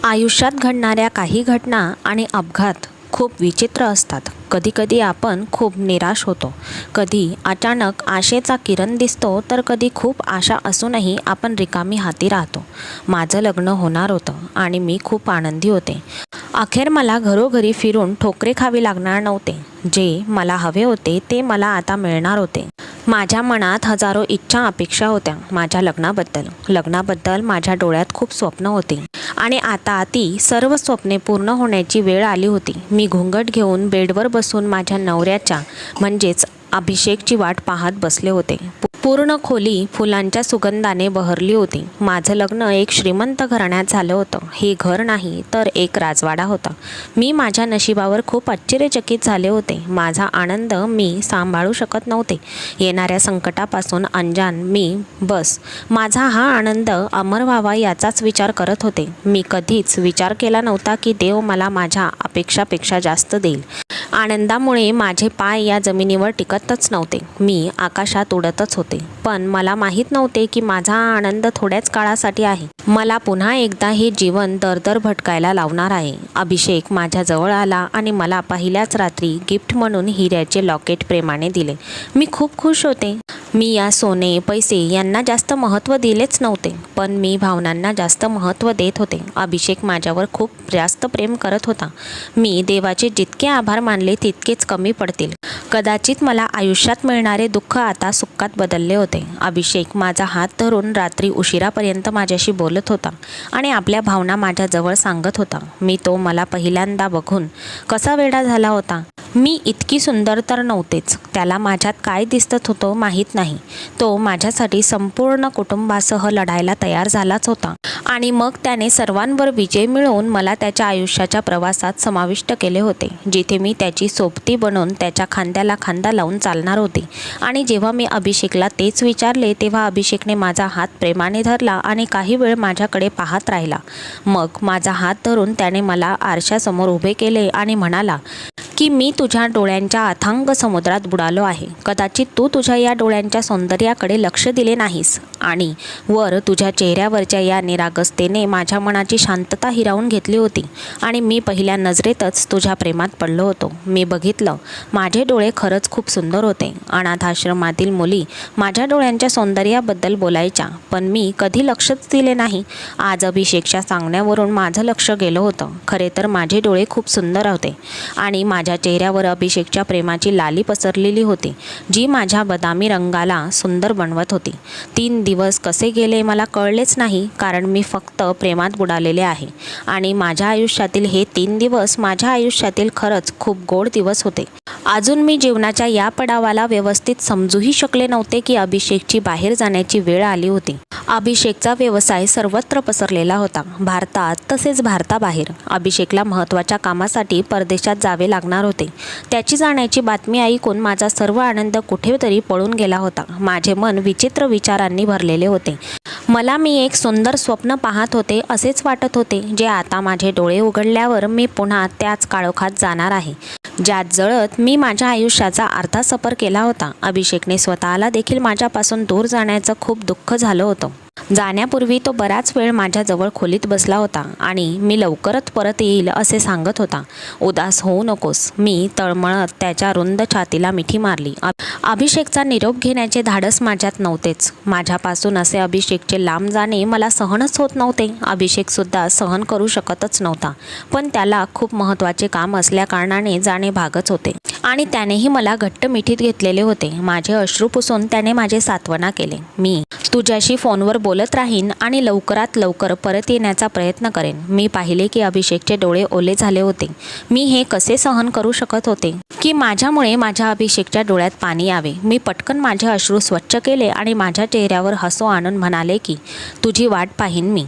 आयुष्यात घडणाऱ्या काही घटना आणि अपघात खूप विचित्र असतात. कधीकधी आपण खूप निराश होतो, कधी अचानक आशेचा किरण दिसतो, तर कधी खूप आशा असूनही आपण रिकामी हाती राहतो. माझं लग्न होणार होतं आणि मी खूप आनंदी होते. अखेर मला घरोघरी फिरून ठोकरे खावी लागणार नव्हते. जे मला हवे होते ते मला आता मिळणार होते. माझ्या मनात हजारो इच्छा अपेक्षा होत्या. माझ्या लग्नाबद्दल माझ्या डोळ्यात खूप स्वप्न होती आणि आता ती सर्व स्वप्ने पूर्ण होण्याची वेळ आली होती. मी घुंगट घेऊन बेडवर बसून माझ्या नवऱ्याच्या म्हणजेच अभिषेकची वाट पाहत बसले होते. पूर्ण खोली फुलांच्या सुगंधाने बहरली होती. माझं लग्न एक श्रीमंत घराण्यात झालं होतं. हे घर नाही तर एक राजवाडा होता. मी माझ्या नशिबावर खूप आश्चर्यचकित झाले होते. माझा आनंद मी सांभाळू शकत नव्हते. येणाऱ्या संकटापासून अनजान मी बस माझा हा आनंद अमर व्हावा याचाच विचार करत होते. मी कधीच विचार केला नव्हता की देव मला माझ्या अपेक्षापेक्षा जास्त देईल. आनंदामुळे माझे पाय या जमिनीवर टिकतच नव्हते. मी आकाशात उडतच होते. पण मला माहीत नव्हते की माझा आनंद थोड्याच काळासाठी आहे. मला पुन्हा एकदा हे जीवन दरदर भटकायला लावणार आहे. अभिषेक माझ्या जवळ आला आणि मला पहिल्याच रात्री गिफ्ट म्हणून हिऱ्याचे लॉकेट प्रेमाने दिले. मी खूप खुश होते. मी या सोने पैसे यांना जास्त महत्त्व दिलेच नव्हते, पण मी भावनांना जास्त महत्त्व देत होते. अभिषेक माझ्यावर खूप जास्त प्रेम करत होता. मी देवाचे जितके आभार मानले तितकेच कमी पडतील. कदाचित मला आयुष्यात मिळणारे दुःख आता सुखात बदलले होते. अभिषेक माझा हात धरून रात्री उशिरापर्यंत माझ्याशी बोलत होता आणि आपल्या भावना माझ्याजवळ सांगत होता. मी तो मला पहिल्यांदा बघून कसा वेडा झाला होता. मी इतकी सुंदर तर नव्हतेच. त्याला माझ्यात काय दिसत होतं माहीत नाही. तो माझ्यासाठी संपूर्ण कुटुंबासह लढायला तयार झालाच होता आणि मग त्याने सर्वांवर विजय मिळवून मला त्याच्या आयुष्याच्या प्रवासात समाविष्ट केले होते, जिथे मी त्याची सोबती बनून त्याच्या खांद्याला खांदा लावून चालणार होते. आणि जेव्हा मी अभिषेकला तेच विचारले तेव्हा अभिषेकने माझा हात प्रेमाने धरला आणि काही वेळ माझ्याकडे पाहत राहिला. मग माझा हात धरून त्याने मला आरशासमोर उभे केले आणि म्हणाला की मी तुझ्या डोळ्यांच्या अथांग समुद्रात बुडालो आहे. कदाचित तू तुझ्या या डोळ्यांच्या सौंदर्याकडे लक्ष दिले नाहीस आणि वर तुझ्या चेहऱ्यावरच्या या निरागसतेने माझ्या मनाची शांतता हिरावून घेतली होती आणि मी पहिल्या नजरेतच तुझ्या प्रेमात पडलो होतो. मी बघितलं, माझे डोळे खरंच खूप सुंदर होते. अनाथ आश्रमातील मुली माझ्या डोळ्यांच्या सौंदर्याबद्दल बोलायच्या, पण मी कधी लक्षच दिले नाही. आज अभिषेकच्या सांगण्यावरून माझं लक्ष गेलं होतं. खरे तर माझे डोळे खूप सुंदर होते आणि माझ्या चेहऱ्यावर अभिषेकच्या प्रेमाची लाली पसरलेली होती, जी माझ्या बदामी रंगाला सुंदर बनवत होती. 3 दिवस कसे गेले मला कळलेच नाही, कारण मी फक्त प्रेमात बुडालेले आहे आणि माझ्या आयुष्यातील हे 3 दिवस माझ्या आयुष्यातील खरंच खूप गोड दिवस होते. अजून मी जीवनाच्या या पडावाला व्यवस्थित समजूही शकले नव्हते की अभिषेकची बाहेर जाण्याची वेळ आली होती. अभिषेकचा व्यवसाय सर्वत्र पसरलेला होता, भारतात तसेच भारताबाहेर. अभिषेकला महत्त्वाच्या कामासाठी परदेशात जावे लागणार होते. त्याची जाण्याची बातमी ऐकून माझा सर्व आनंद कुठेतरी पळून गेला होता. माझे मन विचित्र विचारांनी भरलेले होते. मी एक सुंदर स्वप्न पाहत होते असेच वाटत होते, जे आता माझे डोळे उघडल्यावर मी पुन्हा त्याच काळोखात जाणार आहे, ज्यात जळत मी माझ्या आयुष्याचा अर्धा सफर केला होता. अभिषेकने स्वतःला देखील माझ्यापासून दूर जाण्याचं खूप दुःख झालं होतं. जाण्यापूर्वी तो बराच वेळ माझ्याजवळ खोलीत बसला होता आणि मी लवकरच परत येईल असे सांगत होता. उदास होऊ नकोस, मी तळमळत त्याच्या रुंद छातीला मिठी मारली. अभिषेकचा निरोप घेण्याचे धाडस माझ्यात नव्हतेच. माझ्यापासून असे अभिषेकचे लांब जाणे मला सहनच होत नव्हते. अभिषेकसुद्धा सहन करू शकतच नव्हता, पण त्याला खूप महत्त्वाचे काम असल्याकारणाने जाणे भागच होते आणि त्यानेही मला घट्ट मिठीत घेतलेले होते. माझे अश्रू पुसून त्याने माझे सांत्वना केले. मी तुझ्याशी फोनवर बोलत राहीन आणि लवकरात लवकर परत येण्याचा प्रयत्न करेन. मी पाहिले की अभिषेकचे डोळे ओले झाले होते. मी हे कसे सहन करू शकत होते की माझ्यामुळे माझ्या अभिषेकच्या डोळ्यात पाणी यावे. मी पटकन माझे अश्रू स्वच्छ केले आणि माझ्या चेहऱ्यावर हसू आणून म्हणाले की तुझी वाट पाहीन मी.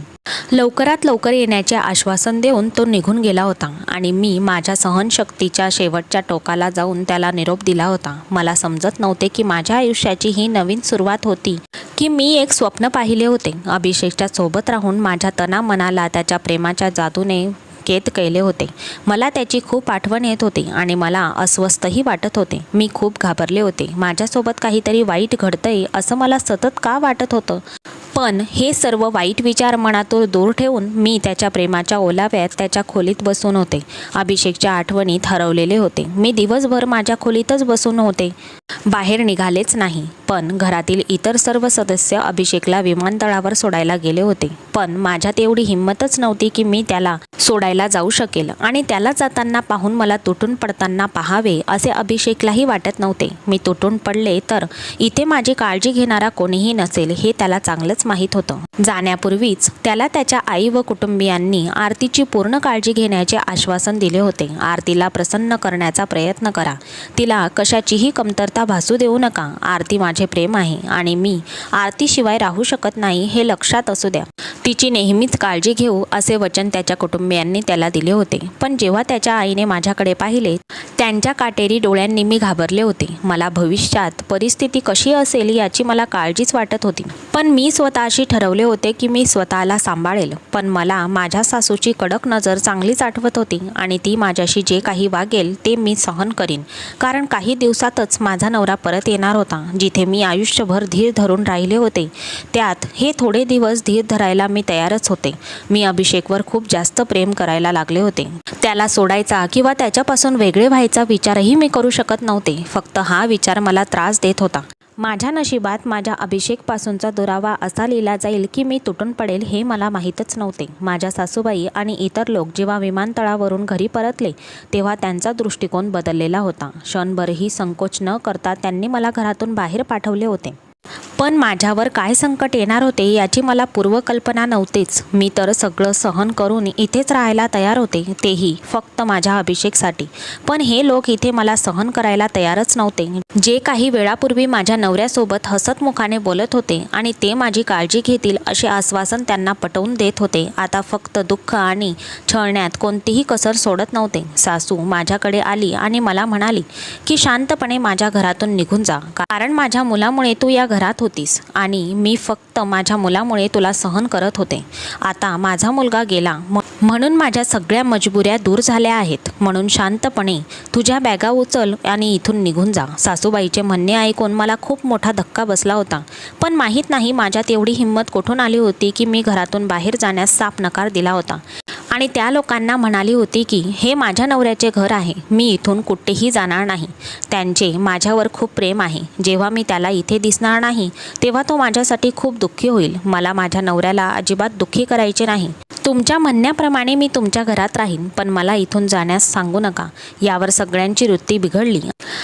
लवकरात लवकर येण्याचे आश्वासन देऊन तो निघून गेला होता आणि मी माझ्या सहनशक्तीच्या शेवटच्या टोकाला जाऊन त्याला निरोप दिला होता. मला समजत नव्हते की माझ्या आयुष्याची ही नवीन सुरुवात होती की मी एक स्वप्न पाहिले होते. अभिषेकच्या सोबत राहून माझ्या तना मनाला त्याच्या प्रेमाच्या जादूने केत केले होते. मला त्याची खूप आठवण येत होती आणि मला अस्वस्थही वाटत होते. मी खूप घाबरले होते. माझ्यासोबत काहीतरी वाईट घडतंय असं मला सतत का वाटत होतं. पण हे सर्व वाईट विचार मनातून दूर ठेवून मी त्याच्या प्रेमाच्या ओलाव्यात त्याच्या खोलीत बसून होते. अभिषेकच्या आठवणीत हरवलेले होते. मी दिवसभर माझ्या खोलीतच बसून होते. बाहेर निघालेच नाही. पण घरातील इतर सर्व सदस्य अभिषेकला विमानतळावर सोडायला गेले होते. पण माझ्यात एवढी हिंमतच नव्हती की मी त्याला सोडायला जाऊ शकेल आणि त्याला जाताना पाहून मला तुटून पडताना पाहावे असे अभिषेकलाही वाटत नव्हते. मी तुटून पडले तर इथे माझी काळजी घेणारा कोणीही नसेल हे त्याला चांगलंच माहीत होतं. जाण्यापूर्वीच त्याला त्याच्या आई व कुटुंबियांनी आरतीची पूर्ण काळजी घेण्याचे आश्वासन दिले होते. आरतीला प्रसन्न करण्याचा प्रयत्न करा. तिला कशाचीही कमतरता भासू देऊ नका. आरती माझे प्रेम आहे आणि मी आरतीशिवाय राहू शकत नाही हे लक्षात असू द्या. तिची नेहमीच काळजी घेऊ असे वचन त्याच्या कुटुंबियांनी त्याला दिले होते. पण जेव्हा त्याच्या आईने माझ्याकडे पाहिले त्यांच्या काटेरी डोळ्यांनी मी घाबरले होते. मला भविष्यात परिस्थिती कशी असेल याची मला काळजीच वाटत होती. पण मी स्वतःशी ठरवले होते की मी स्वतःला सांभाळेल. पण मला माझ्या सासूची कडक नजर चांगलीच आठवत होती आणि ती माझ्याशी जे काही वागेल ते मी सहन करीन. कारण काही दिवसातच माझा नवरा परत येणार होता. जिथे मी आयुष्यभर धीर धरून राहिले होते त्यात हे थोडे दिवस धीर धरायला मी तयारच होते. मी अभिषेकवर खूप जास्त प्रेम करायला लागले होते. त्याला सोडायचा किंवा त्याच्यापासून वेगळे व्हायचा विचारही मी करू शकत नव्हते. फक्त हा विचार मला त्रास देत होता. माझ्या नशिबात माझ्या अभिषेकपासूनचा दुरावा असा लिहिला जाईल की मी तुटून पडेल हे मला माहीतच नव्हते. माझ्या सासूबाई आणि इतर लोक जेव्हा विमानतळावरून घरी परतले तेव्हा त्यांचा दृष्टिकोन बदललेला होता. क्षणभरही संकोच न करता त्यांनी मला घरातून बाहेर पाठवले होते. पण माझ्यावर काय संकट येणार होते याची मला पूर्वकल्पना नव्हतीच. मी तर सगळं सहन करून इथेच राहायला तयार होते, तेही फक्त माझ्या अभिषेकसाठी. पण हे लोक इथे मला सहन करायला तयारच नव्हते. जे काही वेळापूर्वी माझ्या नवऱ्यासोबत हसतमुखाने बोलत होते आणि ते माझी काळजी घेतील असे आश्वासन त्यांना पटवून देत होते, आता फक्त दुःख आणि छळण्यात कोणतीही कसर सोडत नव्हते. सासू माझ्याकडे आली आणि मला म्हणाली की शांतपणे माझ्या घरातून निघून जा, कारण माझ्या मुलामुळे तू या घरात होतीस आणि मी फक्त माझ्या मुलामुळे तुला सहन करत होते. आता माझा मुलगा गेला म्हणून माझ्या सगळ्या मजबुऱ्या दूर झाल्या आहेत. म्हणून शांतपणे तुझ्या बॅगा उचल आणि इथून निघून जा. सासूबाईचे म्हणणे ऐकून मला खूप मोठा धक्का बसला होता. पण माहीत नाही माझ्यात एवढी हिंमत कुठून आली होती की मी घरातून बाहेर जाण्यास साफ नकार दिला होता आणि त्या लोकांना म्हणाली होती की हे माझ्या नवऱ्याचे घर आहे, मी इथून कुठेही जाणार नाही. त्यांचे माझ्यावर खूप प्रेम आहे. जेव्हा मी त्याला इथे दिसणार नाही तेव्हा तो माझ्यासाठी खूप दुःखी होईल. मला माझ्या नवऱ्याला अजिबात दुःखी करायचे नाही. तुमच्या म्हणण्याप्रमाणे मी तुमच्या घरात राहीन, पण मला इथून जाण्यास सांगू नका. यावर सगळ्यांची वृत्ती बिघडली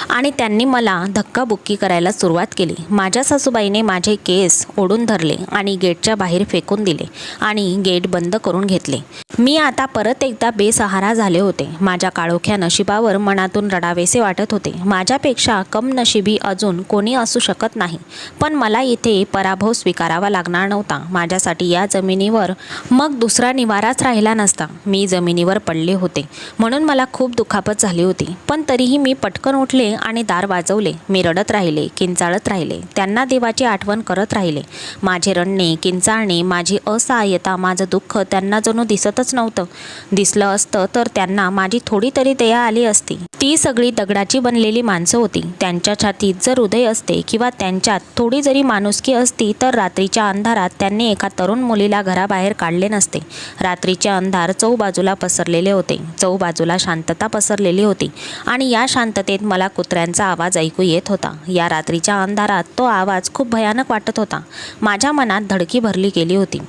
आणि त्यांनी मला धक्काबुक्की करायला सुरुवात केली. माझ्या सासूबाईने माझे केस ओढून धरले आणि गेटच्या बाहेर फेकून दिले आणि गेट बंद करून घेतले. मी आता परत एकदा बेसहारा झाले होते. माझ्या काळोख्या नशिबावर मनातून रडावेसे वाटत होते. माझ्यापेक्षा कम नशिबी अजून कोणी असू शकत नाही. पण मला इथे पराभव स्वीकारावा लागणार नव्हता. माझ्यासाठी या जमिनीवर मग दुसरा निवाराच राहिला नसता. मी जमिनीवर पडले होते म्हणून मला खूप दुखापत झाली होती. पण तरीही मी पटकन उठले आणि दार वाजवले. मी रडत राहिले, किंचाळत राहिले, त्यांना देवाची आठवण करत राहिले. माझे रडणे, किंचाळणे, माझी असहाय्यता, माझं दुःख त्यांना जणू दिसतच नव्हतं. दिसलं असतं तर त्यांना माझी थोडी तरी दया आली असती. ती सगळी दगडाची बनलेली माणसं होती. त्यांच्या छातीत जर हृदय असते किंवा त्यांच्यात थोडी जरी माणुसकी असती तर रात्रीच्या अंधारात त्यांनी एका तरुण मुलीला घराबाहेर काढले नसते. रात्रीचे अंधार चौबाजूला पसरलेले होते. चौबाजूला शांतता पसरलेली होती आणि या शांततेत मला कुत्र्यांचा आवाज ऐकू येत होता. या रात्रीच्या अंधारात तो आवाज खूप भयानक वाटत होता. माझ्या मनात धडकी भरली गेली होती.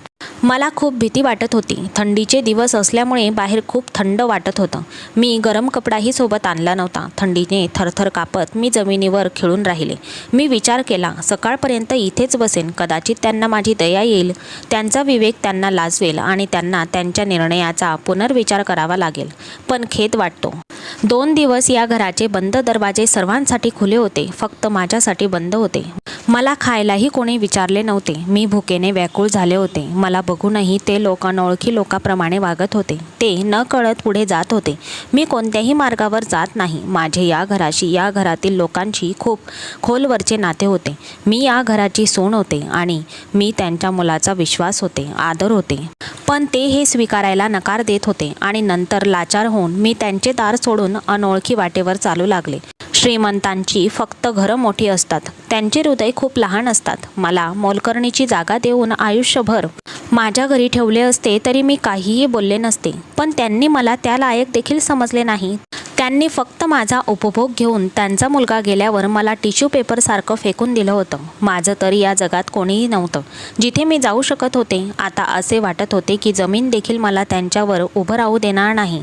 मला खूप भीती वाटत होती. थंडीचे दिवस असल्यामुळे बाहेर खूप थंड वाटत होतं. मी गरम कपडाही सोबत आणला नव्हता. थंडीने थरथर कापत मी जमिनीवर खिळून राहिले. मी विचार केला, सकाळपर्यंत इथेच बसेन. कदाचित त्यांना माझी दया येईल, त्यांचा विवेक त्यांना लाजवेल आणि त्यांना त्यांच्या निर्णयाचा पुनर्विचार करावा लागेल. पण खेद वाटतो, 2 दिवस या घराचे बंद दरवाजे सर्वांसाठी खुले होते, फक्त माझ्यासाठी बंद होते. मला खायलाही कोणी विचारले नव्हते. मी भुकेने व्याकुळ झाले होते. मला बघूनही ते लोक अनोळखी लोकांप्रमाणे वागत होते. ते न कळत पुढे जात होते. मी कोणत्याही मार्गावर जात नाही. माझे या घराशी, या घरातील लोकांशी खूप खोलवरचे नाते होते. मी या घराची सून होते आणि मी त्यांच्या मुलाचा विश्वास होते, आदर होते. पण ते हे स्वीकारायला नकार देत होते आणि नंतर लाचार होऊन मी त्यांचे दार सोडून अनोळखी वाटेवर चालू लागले. श्रीमंतांची फक्त घरं मोठी असतात, त्यांचे हृदय खूप लहान असतात. मला मोलकरणीची जागा देऊन आयुष्यभर माझ्या घरी ठेवले असते तरी मी काहीही बोलले नसते. पण त्यांनी मला त्या लायक देखील समजले नाही. त्यांनी फक्त माझा उपभोग घेऊन त्यांचा मुलगा गेल्यावर मला टिश्यू पेपरसारखं फेकून दिलं होतं. माझं तरी या जगात कोणीही नव्हतं जिथे मी जाऊ शकत होते. आता असे वाटत होते की जमीन देखील मला त्यांच्यावर उभं राहू देणार नाही.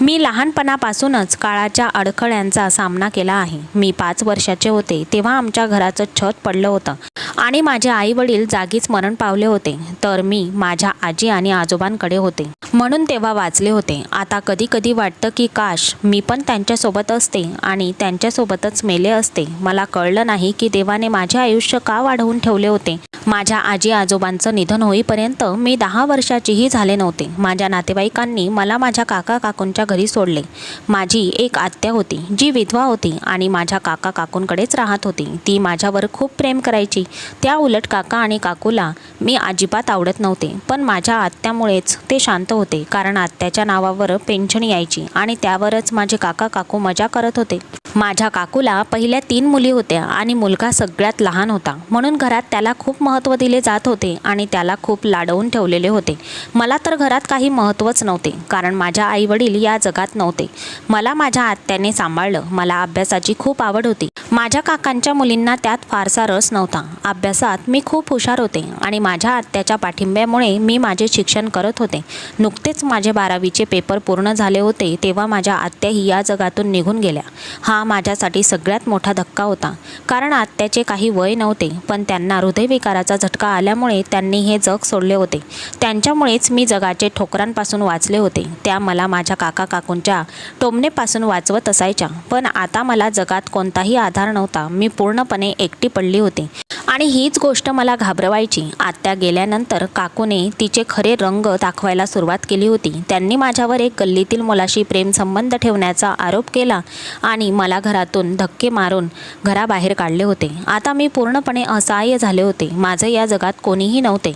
मी लहानपणापासूनच काळाच्या अडखळ्यांचा सामना केला आहे. मी 5 वर्षाचे होते तेव्हा आमच्या घराचं छत पडलं होतं आणि माझे आई वडील जागीच मरण पावले होते. तर मी माझ्या आजी आणि आजोबांकडे होते म्हणून तेव्हा वाचले होते. आता कधी कधी वाटतं की काश मी पण त्यांच्यासोबत असते आणि त्यांच्यासोबतच मेले असते. मला कळलं नाही की देवाने माझे आयुष्य का वाढवून ठेवले होते. माझ्या आजी आजोबांचं निधन होईपर्यंत मी 10 वर्षाचीही झाले नव्हते. माझ्या नातेवाईकांनी मला माझ्या काका काकूंच्या घरी सोडले. माझी एक आत्या होती जी विधवा होती आणि माझ्या काका काकूंकडेच राहत होती. ती माझ्यावर खूप प्रेम करायची. त्या उलट काका आणि काकूला मी अजिबात आवडत नव्हते. पण माझ्या आत्यामुळेच ते शांत होते, कारण आत्याच्या नावावर पेन्शन यायची आणि त्यावरच माझे काका काकू मजा करत होते. माझ्या काकूला पहिल्या 3 मुली होत्या आणि मुलगा सगळ्यात लहान होता, म्हणून घरात त्याला खूप महत्त्व दिले जात होते आणि त्याला खूप लाडवून ठेवलेले होते. मला तर घरात काही महत्त्वच नव्हते, कारण माझ्या आईवडील या जगात नव्हते. मला माझ्या आत्याने सांभाळलं. मला अभ्यासाची खूप आवड होती. माझ्या काकांच्या मुलींना त्यात फारसा रस नव्हता. अभ्यासात मी खूप हुशार होते आणि माझ्या आत्याच्या पाठिंब्यामुळे मी माझे शिक्षण करत होते. नुकतेच माझे 12वीचे पेपर पूर्ण झाले होते तेव्हा माझ्या आत्याही या जगातून निघून गेल्या. हा माझ्यासाठी सगळ्यात मोठा धक्का होता, कारण आत्याचे काही वय नव्हते, पण त्यांना हृदयविकाराचा झटका आल्यामुळे त्यांनी हे जग सोडले होते. त्यांच्यामुळेच मी जगाचे ठोकरांपासून वाचले होते. त्या मला माझ्या काका काकूंच्या टोमणेपासून वाचवत असायच्या. पण आता मला जगात कोणताही आधार नव्हता. मी पूर्णपणे एकटी पडली होती आणि हीच गोष्ट मला घाबरवायची. आत्या गेल्यानंतर काकूने तिचे खरे रंग दाखवायला सुरुवात केली होती. त्यांनी माझ्यावर एक गल्लीतील मुलाशी प्रेमसंबंध ठेवण्याचा आरोप केला आणि मला घरातून धक्के मारून घराबाहेर काढले होते. आता मी पूर्णपणे असहाय्य झाले होते. माझे या जगात कोणीही नव्हते.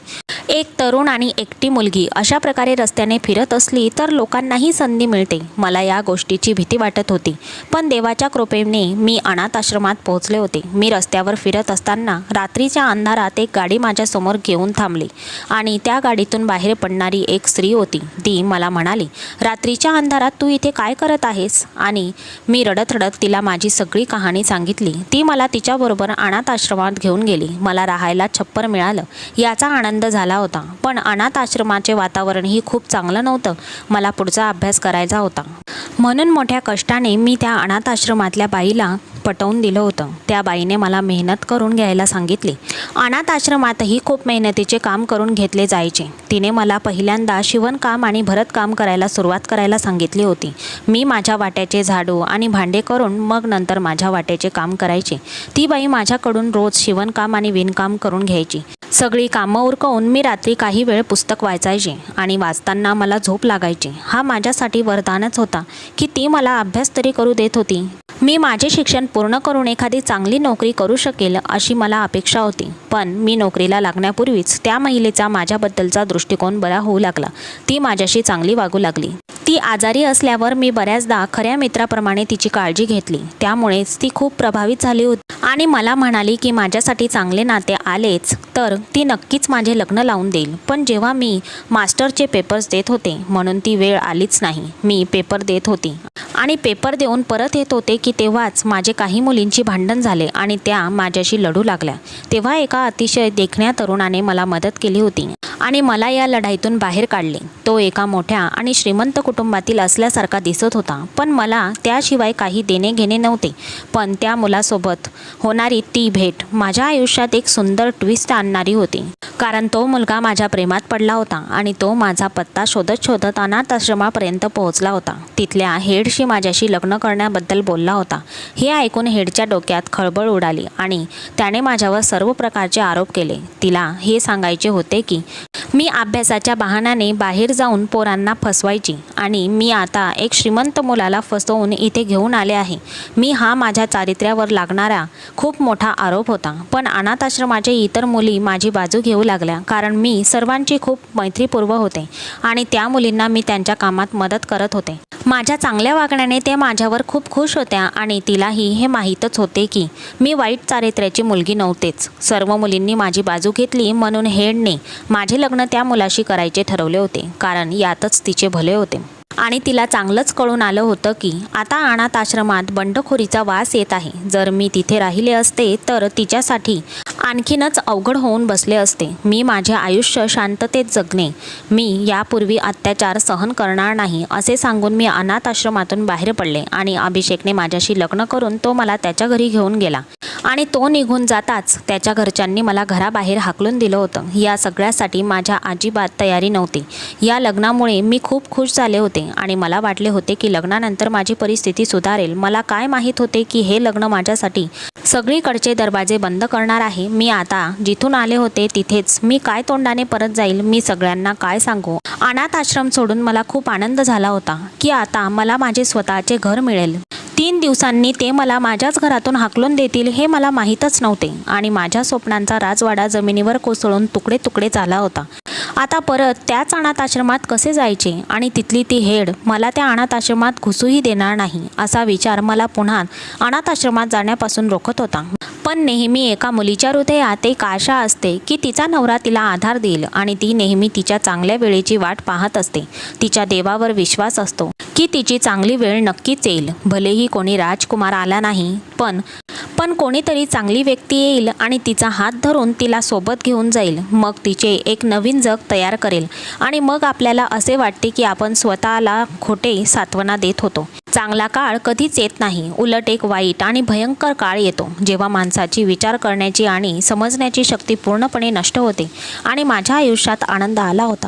एक तरुण आणि एकटी मुलगी अशा प्रकारे रस्त्याने फिरत असली तर लोकांनाही संधी मिळते. मला या गोष्टीची भीती वाटत होती. पण देवाच्या कृपेने मी अनाथ आश्रमात पोहोचले होते. मी रस्त्यावर फिरत असताना रात्रीच्या अंधारात एक गाडी माझ्यासमोर घेऊन थांबली आणि त्या गाडीतून बाहेर पडणारी एक स्त्री होती. ती मला म्हणाली, रात्रीच्या अंधारात तू इथे काय करत आहेस? आणि मी रडत रडत तिला माझी सगळी कहाणी सांगितली. ती मला तिच्याबरोबर अनाथ आश्रमात घेऊन गेली. मला राहायला छप्पर मिळालं याचा आनंद झाला होता. पण अनाथ आश्रमाचे वातावरणही खूप चांगलं नव्हतं. मला पुढचा अभ्यास करायचा होता, म्हणून मोठ्या कष्टाने मी त्या अनाथ आश्रमातल्या बाईला पटवून दिलं होतं. त्या बाईने मला मेहनत करून घ्यायला सांगितली. अनाथ आश्रमातही खूप मेहनतीचे काम करून घेतले जायचे. तिने मला पहिल्यांदा शिवणकाम आणि भरतकाम करायला सुरुवात करायला सांगितली होती. मी माझ्या वाट्याचे झाडू आणि भांडे करून मग नंतर माझ्या वाट्याचे काम करायचे. ती बाई माझ्याकडून रोज शिवणकाम आणि विणकाम करून घ्यायची. सगळी कामं उरकवून मी रात्री काही वेळ पुस्तक वाचायचे आणि वाचताना मला झोप लागायची. हा माझ्यासाठी वरदानच होता की ती मला अभ्यास तरी करू देत होती. मी माझे शिक्षण पूर्ण करून एखादी चांगली नोकरी करू शकेल अशी मला अपेक्षा होती. पण मी नोकरीला लागण्यापूर्वीच त्या महिलेचा माझ्याबद्दलचा दृष्टिकोन बरा होऊ लागला. ती माझ्याशी चांगली वागू लागली. ती आजारी असल्यावर मी बऱ्याचदा खऱ्या मित्राप्रमाणे तिची काळजी घेतली. त्यामुळेच ती खूप प्रभावित झाली होती आणि मला म्हणाली की माझ्यासाठी चांगले नाते आलेच तर ती नक्कीच माझे लग्न लावून देईल. पण जेव्हा मी मास्टरचे पेपर्स देत होते म्हणून ती वेळ आलीच नाही. मी पेपर देत होती आणि पेपर देऊन परत येत होते की तेव्हाच माझे काही मुलींची भांडण झाले आणि त्या माझ्याशी लढू लागल्या. तेव्हा एका अतिशय देखण्या तरुणाने मला मदत केली होती आणि मला या लढाईतून बाहेर काढले. तो एका मोठ्या आणि श्रीमंत कुटुंबातील असल्यासारखा दिसत होता, पण मला त्याशिवाय काही देणे घेणे नव्हते. पण त्या मुलासोबत होणारी ती भेट माझ्या आयुष्यात एक सुंदर ट्विस्ट आणणारी होती, कारण तो मुलगा माझ्या प्रेमात पडला होता आणि तो माझा पत्ता शोधत शोधत अनाथ आश्रमापर्यंत पोहोचला होता. तिथल्या हेडशी माझ्याशी लग्न करण्याबद्दल बोलला होता. हे ऐकून हेडच्या डोक्यात खळबळ उडाली आणि त्याने माझ्यावर सर्व प्रकारचे आरोप केले. तिला हे सांगायचे होते की मी अभ्यासाच्या बहाण्याने बाहेर जाऊन पोरांना फसवायची आणि मी आता एक श्रीमंत मुलाला फसवून इथे घेऊन आले आहे. मी हा माझ्या चारित्र्यावर लागणारा खूप मोठा आरोप होता. पण अनाथाश्रमाचे इतर मुली माझी बाजू घेऊ लागल्या, कारण मी सर्वांची खूप मैत्रीपूर्व होते आणि त्या मुलींना मी त्यांच्या कामात मदत करत होते. माझ्या चांगल्या वागण्याने ते माझ्यावर खूप खुश होत्या आणि तिलाही हे माहीतच होते की मी वाईट चारित्र्याची मुलगी नव्हतेच. सर्व मुलींनी माझी बाजू घेतली म्हणून हेडने माझे लग्न त्या मुलाशी करायचे ठरवले होते, कारण यातच तिचे भले होते. आणि तिला चांगलंच कळून आलं होतं की आता अनाथ आश्रमात बंडखोरीचा वास येत आहे. जर मी तिथे राहिले असते तर तिच्यासाठी आणखीनच अवघड होऊन बसले असते. मी माझे आयुष्य शांततेत जगणे, मी यापूर्वी अत्याचार सहन करणार नाही असे सांगून मी अनाथ आश्रमातून बाहेर पडले आणि अभिषेकने माझ्याशी लग्न करून तो मला त्याच्या घरी घेऊन गेला आणि तो निघून जाताच त्याच्या घरच्यांनी मला घराबाहेर हाकलून दिलं होतं. या सगळ्यासाठी माझ्या अजिबात तयारी नव्हती. या लग्नामुळे मी खूप खुश झाले होते आणि मला वाटले होते की लग्नानंतर माझी परिस्थिती सुधारेल. मला काय माहीत होते की हे लग्न माझ्यासाठी सगळीकडचे दरवाजे बंद करणार आहे. मी आता जिथून आले होते तिथेच मी काय तोंडाने परत जाईल, मी सगळ्यांना काय सांगू. अनाथ आश्रम सोडून मला खूप आनंद झाला होता की आता मला माझे स्वतःचे घर मिळेल. 3 दिवसांनी ते मला माझ्याच घरातून हाकलून देतील हे मला माहीतच नव्हते आणि माझ्या स्वप्नांचा राजवाडा जमिनीवर कोसळून तुकडे तुकडे झाला होता. आता परत त्याच अनाथ आश्रमात कसे जायचे आणि तिथली ती हेड मला त्या अनाथ आश्रमात घुसूही देणार नाही असा विचार मला पुन्हा अनाथ आश्रमात जाण्यापासून रोखत होता. पण नेहमी एका मुलीच्या हृदयात एक आशा असते की तिचा नवरा तिला आधार देईल आणि ती नेहमी तिच्या चांगल्या वेळेची वाट पाहत असते. तिच्या देवावर विश्वास असतो की तिची चांगली वेळ नक्कीच येईल. भलेही कोणी राजकुमार आला नाही, पण कोणीतरी चांगली व्यक्ती येईल आणि तिचा हात धरून तिला सोबत घेऊन जाईल. मग तिचे एक नवीन जग तयार करेल आणि मग आपल्याला असे वाटते की आपण स्वतःला खोटे सांत्वना देत होतो. चांगला काळ कधीच येत नाही, उलट एक वाईट आणि भयंकर काळ येतो जेव्हा माणसाची विचार करण्याची आणि समजण्याची शक्ती पूर्णपणे नष्ट होते. आणि माझ्या आयुष्यात आनंद आला होता,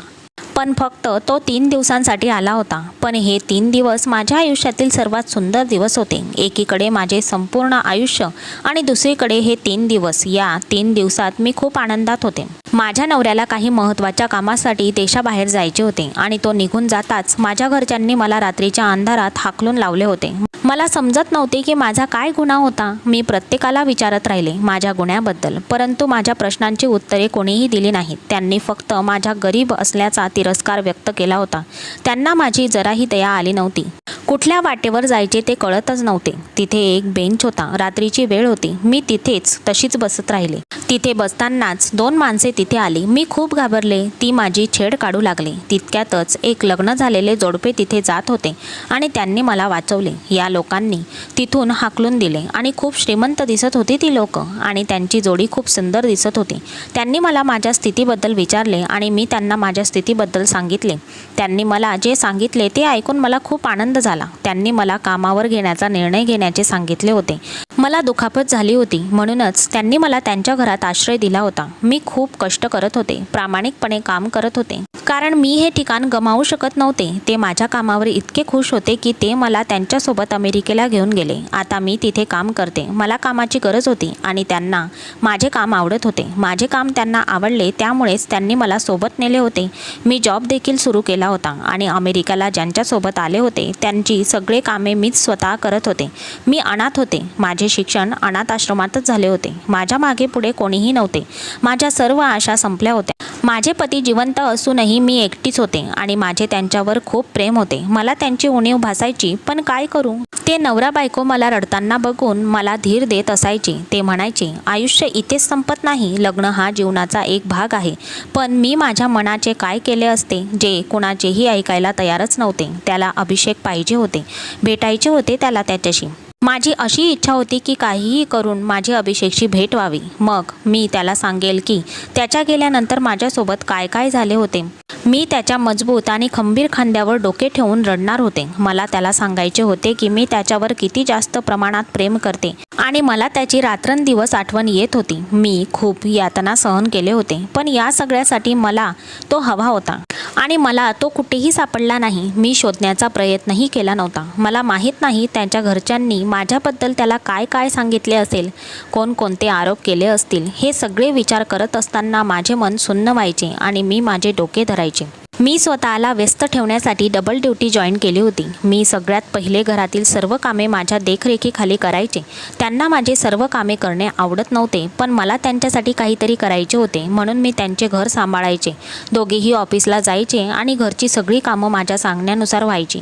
पण फक्त तो 3 दिवसांसाठी आला होता. पण हे 3 दिवस माझ्या आयुष्यातील सर्वात सुंदर दिवस होते. एकीकडे माझे संपूर्ण आयुष्य आणि दुसरीकडे हे 3 दिवस. या 3 दिवसात मी खूप आनंदात होते. माझ्या नवऱ्याला काही महत्त्वाच्या कामासाठी देशाबाहेर जायचे होते आणि तो निघून जाताच माझ्या घरच्यांनी मला रात्रीच्या अंधारात हाकलून लावले होते. मला समजत नव्हते की माझा काय गुन्हा होता. मी प्रत्येकाला विचारत राहिले माझ्या गुन्ह्याबद्दल, परंतु माझ्या प्रश्नांची उत्तरे कोणीही दिली नाहीत. त्यांनी फक्त माझ्या गरीब असल्याचा तिरस्कार व्यक्त केला होता. त्यांना माझी जराही दया आली नव्हती. कुठल्या वाटेवर जायचे ते कळतच नव्हते. तिथे एक बेंच होता. रात्रीची वेळ होती. मी तिथेच तशीच बसत राहिले. तिथे बसतानाच 2 माणसे तिथे आली. मी खूप घाबरले. ती माझी छेड काढू लागले. तितक्यातच एक लग्न झालेले जोडपे तिथे जात होते आणि त्यांनी मला वाचवले. या लोकांनी तिथून हाकलून दिले आणि खूप श्रीमंत दिसत होती ती लोक आणि त्यांची जोडी खूप सुंदर दिसत होती. त्यांनी मला माझ्या स्थितीबद्दल विचारले आणि मी त्यांना माझ्या स्थितीबद्दल सांगितले. त्यांनी मला जे सांगितले ते ऐकून मला खूप आनंद झाला. त्यांनी मला कामावर घेण्याचा निर्णय घेण्याचे सांगितले होते. मला दुखापत झाली होती म्हणूनच त्यांनी मला त्यांच्या घरात आश्रय दिला होता. मी खूप कष्ट करत होते, प्रामाणिकपणे काम करत होते, कारण मी हे ठिकाण गमावू शकत नव्हते. ते माझ्या कामावर इतके खुश होते की ते मला त्यांच्यासोबत अमेरिकेला घेऊन गेले. आता मी तिथे काम करते. मला कामाची गरज होती आणि त्यांना माझे काम आवडत होते. माझे काम त्यांना आवडले, त्यामुळेच त्यांनी मला सोबत नेले होते. मी जॉब देखील सुरू केला होता आणि अमेरिकेला ज्यांच्यासोबत आले होते त्यांची सगळे कामे मीच स्वतः करत होते. मी अनाथ होते. माझे शिक्षण अनाथ आश्रमातच झाले होते. माझ्या मागे पुढे कोणीही नव्हते. माझ्या सर्व आशा संपल्या होत्या. माझे पती जिवंत असूनही मी एकटीच होते आणि माझे त्यांच्यावर खूप प्रेम होते. मला त्यांची उणीव भासायची, पण काय करू. ते नवरा बायको मला रडताना बघून मला धीर देत असायचे. ते म्हणायचे, आयुष्य इथेच संपत नाही, लग्न हा जीवनाचा एक भाग आहे. पण मी माझ्या मनाचे काय केले असते, जे कुणाचेही ऐकायला तयारच नव्हते. त्याला अभिषेक पाहिजे होते, भेटायचे होते त्याला त्याच्याशी. माझी अशी इच्छा होती की काहीही करून माझी अभिषेकशी भेट व्हावी. मग मी त्याला सांगेल की त्याच्या गेल्यानंतर माझ्यासोबत काय काय झाले होते. मी त्याच्या मजबूत आणि खंबीर खांद्यावर डोके ठेवून रडणार होते. मला त्याला सांगायचे होते की मी त्याच्यावर किती जास्त प्रमाणात प्रेम करते आणि मला त्याची रात्रंदिवस आठवण येत होती. मी खूप यातना सहन केले होते, पण या सगळ्यासाठी मला तो हवा होता आणि मला तो कुठेही सापडला नाही. मी शोधण्याचा प्रयत्नही केला नव्हता. मला माहीत नाही त्याच्या घरच्यांनी माझ्याबद्दल त्याला काय काय सांगितले असेल, कोणकोणते आरोप केले असतील. हे सगळे विचार करत असताना माझे मन सुन्न व्हायचे आणि मी माझे डोके धरायचे. मी स्वतःला व्यस्त ठेवण्यासाठी डबल ड्युटी जॉईन केली होती. मी सगळ्यात पहिले घरातील सर्व कामे माझ्या देखरेखीखाली करायचे. त्यांना माझे सर्व कामे करणे आवडत नव्हते, पण मला त्यांच्यासाठी काहीतरी करायचे होते, म्हणून मी त्यांचे घर सांभाळायचे. दोघेही ऑफिसला जायचे आणि घरची सगळी कामं माझ्या सांगण्यानुसार व्हायची.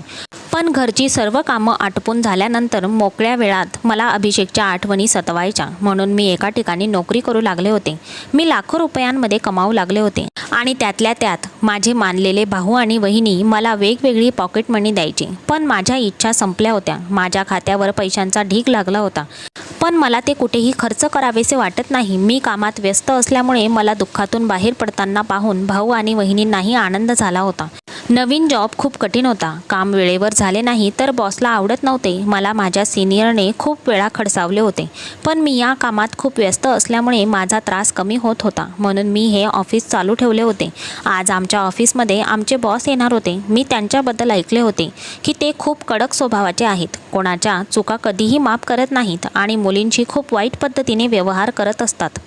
पण घरची सर्व कामं आटपून झाल्यानंतर मोकळ्या वेळात मला अभिषेकच्या आठवणी सतवायच्या, म्हणून मी एका ठिकाणी नोकरी करू लागले होते. मी लाखो रुपयांमध्ये कमावू लागले होते आणि त्यातल्या त्यात माझे मानलेले भाऊ आणि वहिनी मला वेगवेगळी पॉकेट मनी द्यायची. पण माझ्या इच्छा संपल्या होत्या. माझ्या खात्यावर पैशांचा ढीग लागला होता, पण मला ते कुठेही खर्च करावेसे वाटत नाही. मी कामात व्यस्त असल्यामुळे मला दुःखातून बाहेर पडताना पाहून भाऊ आणि वहिनींनाही आनंद झाला होता. नवीन जॉब खूप कठीण होता. काम वेळेवर झाले नाही तर बॉसला आवडत नव्हते. मला माझ्या सिनियरने खूप वेळा खडसावले होते, पण मी या कामात खूप व्यस्त असल्यामुळे माझा त्रास कमी होत होता, म्हणून मी हे ऑफिस चालू ठेवले होते. आज आमच्या ऑफिसमध्ये आमचे बॉस येणार होते. मी त्यांच्याबद्दल ऐकले होते की ते खूप कडक स्वभावाचे आहेत, कोणाच्या चुका कधीही माफ करत नाहीत आणि मुलींशी खूप वाईट पद्धतीने व्यवहार करत असतात.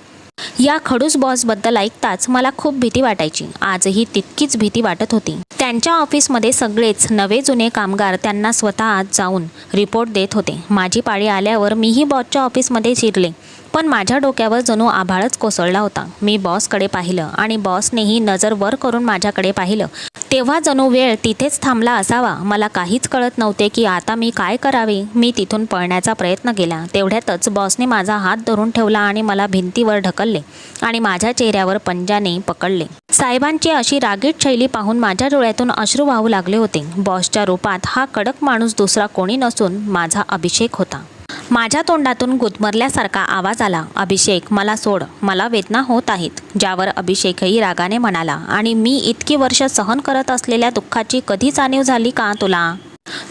या खडूस बॉसबद्दल ऐकताच मला खूप भीती वाटायची. आजही तितकीच भीती वाटत होती. त्यांच्या ऑफिसमध्ये सगळेच नवे जुने कामगार त्यांना स्वतः जाऊन रिपोर्ट देत होते. माझी पाळी आल्यावर मीही बॉसच्या ऑफिसमध्ये शिरले, पण माझ्या डोक्यावर जणू आभाळच कोसळला होता. मी बॉसकडे पाहिलं आणि बॉसनेही नजर वर करून माझ्याकडे पाहिलं. तेव्हा जणू वेळ तिथेच थांबला असावा. मला काहीच कळत नव्हते की आता मी काय करावे. मी तिथून पळण्याचा प्रयत्न केला. तेवढ्यातच बॉसने माझा हात धरून ठेवला आणि मला भिंतीवर ढकलले आणि माझ्या चेहऱ्यावर पंजाने पकडले. साहेबांची अशी रागीट शैली पाहून माझ्या डोळ्यातून अश्रू वाहू लागले होते. बॉसच्या रूपात हा कडक माणूस दुसरा कोणी नसून माझा अभिषेक होता. माझ्या तोंडातून गुदमरल्यासारखा आवाज आला, अभिषेक मला सोड, मला वेदना होत आहेत. ज्यावर अभिषेकही रागाने म्हणाला, आणि मी इतकी वर्ष सहन करत असलेल्या दुःखाची कधी जाणीव झाली का तुला?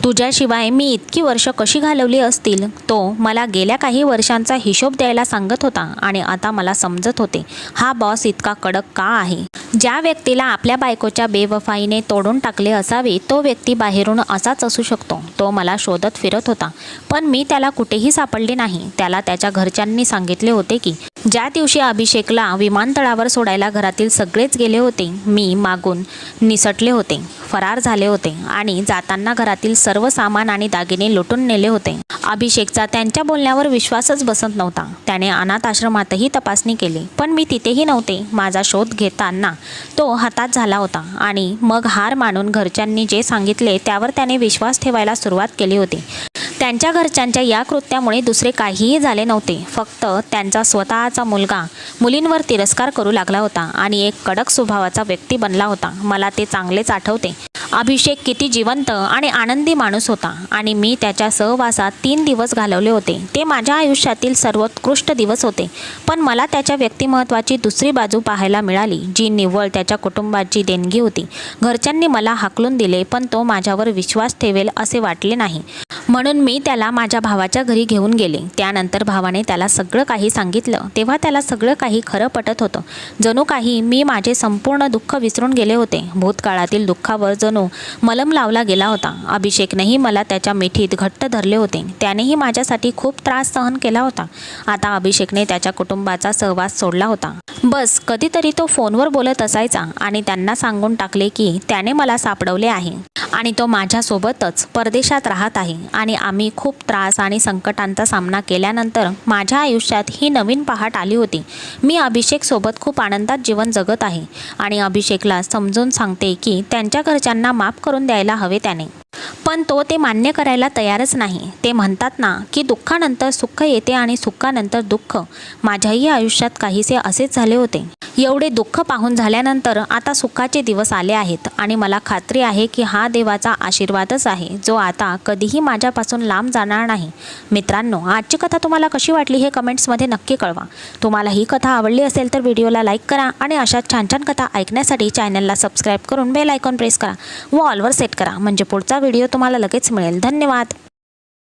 तुझ्याशिवाय मी इतकी वर्ष कशी घालवली असतील? तो मला गेल्या काही वर्षांचा हिशोब द्यायला सांगत होता आणि आता मला समजत होते हा बॉस इतका कडक का आहे. ज्या व्यक्तीला आपल्या बायकोच्या बेवफाईने तोडून टाकले असावे तो व्यक्ती बाहेरून असाच असू शकतो. तो मला शोधत फिरत होता, पण मी त्याला कुठेही सापडले नाही. त्याला त्याच्या घरच्यांनी सांगितले होते की ज्या दिवशी अभिषेकला विमानतळावर सोडायला घरातील सगळेच गेले होते, मी मागून निसटले होते, फरार झाले होते आणि जाताना घरातील सर्व सामान आणि दागिने लुटून नेले होते. अभिषेकचा त्यांच्या बोलण्यावर विश्वासच बसत नव्हता. त्याने अनाथ आश्रमातही तपासणी केली, पण मी तिथेही नव्हते. माझा शोध घेताना तो हातात झाला होता आणि मग हार मानून घरच्यांनी जे सांगितले त्यावर त्याने विश्वास ठेवायला सुरुवात केली होती. त्यांच्या घरच्यांच्या या कृत्यामुळे दुसरे काहीही झाले नव्हते. फक्त त्यांचा स्वतःचा मुलगा मुलींवर तिरस्कार करू लागला होता आणि एक कडक स्वभावाचा व्यक्ती बनला होता. मला ते चांगलेच आठवते. अभिषेक किती जिवंत आणि आनंदी माणूस होता आणि मी त्याच्या सहवासात 3 दिवस घालवले होते. ते माझ्या आयुष्यातील सर्वोत्कृष्ट दिवस होते. पण मला त्याच्या व्यक्तिमत्वाची दुसरी बाजू पाहायला मिळाली, जी निव्वळ त्याच्या कुटुंबाची देणगी होती. घरच्यांनी मला हाकलून दिले, पण तो माझ्यावर विश्वास ठेवेल असे वाटले नाही, म्हणून मी त्याला माझ्या भावाच्या घरी घेऊन गेले. त्यानंतर भावाने त्याला सगळं काही सांगितलं. तेव्हा त्याला सगळं काही खरं पटत होतं. जणू काही मी माझे संपूर्ण दुःख विसरून गेले होते. भूतकाळातील दुःखावर जणू मलम लावला गेला होता. अभिषेकनेही मला त्याच्या मिठीत घट्ट धरले होते. त्यानेही माझ्यासाठी खूप त्रास सहन केला होता. आता अभिषेकने त्याच्या कुटुंबाचा सहवास सोडला होता. बस कधीतरी तो फोनवर बोलत असायचा आणि त्यांना सांगून टाकले की त्याने मला सापडवले आहे आणि तो माझ्यासोबतच परदेशात राहत आहे आणि आम्ही खूप त्रास आणि संकटांचा सामना केल्यानंतर माझ्या आयुष्यात ही नवीन पहाट आली होती. मी अभिषेकसोबत खूप आनंदात जीवन जगत आहे आणि अभिषेकला समजून सांगते की त्यांच्या घरच्यांना माफ करून द्यायला हवे त्याने. पण तो ते मान्य करायला तयारच नाही. ते म्हणतात ना की दुःखानंतर सुख येते आणि सुखानंतर दुःख. माझ्याही आयुष्यात काहीसे असेच झाले होते. एवढे दुःख पाहून झाल्यानंतर आता सुखाचे दिवस आले आहेत आणि मला खात्री आहे की हा देवाचा आशीर्वादच आहे, जो आता कधीही माझ्यापासून लांब जाणार नाही. मित्रांनो, आजची कथा तुम्हाला कशी वाटली हे कमेंट्समध्ये नक्की कळवा. तुम्हाला ही कथा आवडली असेल तर व्हिडिओला लाईक करा आणि अशा छान छान कथा ऐकण्यासाठी चॅनलला सबस्क्राईब करून बेल आयकॉन प्रेस करा व ऑलवर सेट करा, म्हणजे पुढचा व्हिडिओ तुम्हाला लगेच मिळेल. धन्यवाद.